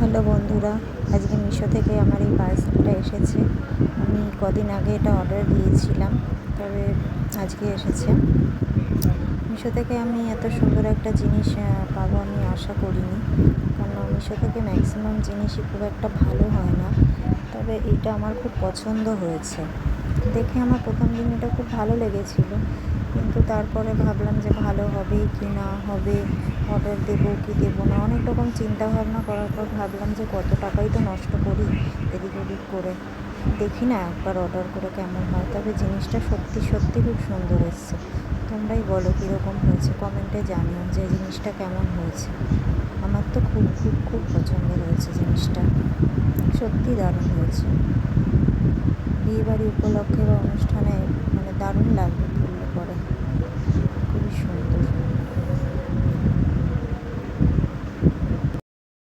Hello বন্ধুরা, আজকে মিশো থেকে আমার এই পার্সেলটা এসেছে। আমি কদিন আগে এটা অর্ডার দিয়েছিলাম, তবে আজকে এসেছে। মিশো থেকে আমি এত সুন্দর একটা জিনিস পাবো আমি আশা করিনি, কারণ মিশো থেকে ম্যাক্সিমাম জিনিসই খুব একটা ভালো হয় না। তবে এইটা আমার খুব পছন্দ হয়েছে। দেখে আমার প্রথম দিন এটা খুব ভালো লেগেছিলো, কিন্তু তারপরে ভাবলাম যে ভালো হবে কি না হবে, অর্ডার দেবো কি দেবো না, অনেক রকম চিন্তা ভাবনা করার পর ভাবলাম যে কত টাকাই তো নষ্ট করি এদিক ওদিক করে, দেখি না একবার অর্ডার করে কেমন হয়। তবে জিনিসটা সত্যি সত্যি খুব সুন্দর এসছে। তোমরাই বলো কীরকম হয়েছে, কমেন্টে জানিও যে জিনিসটা কেমন হয়েছে। আমার তো খুব খুব খুব পছন্দ হয়েছে জিনিসটা, সত্যি দারুণ হয়েছে। বিয়েবাড়ি উপলক্ষে বা অনুষ্ঠানে দারুণ লাগবে পরলে পরে, খুবই সুন্দর।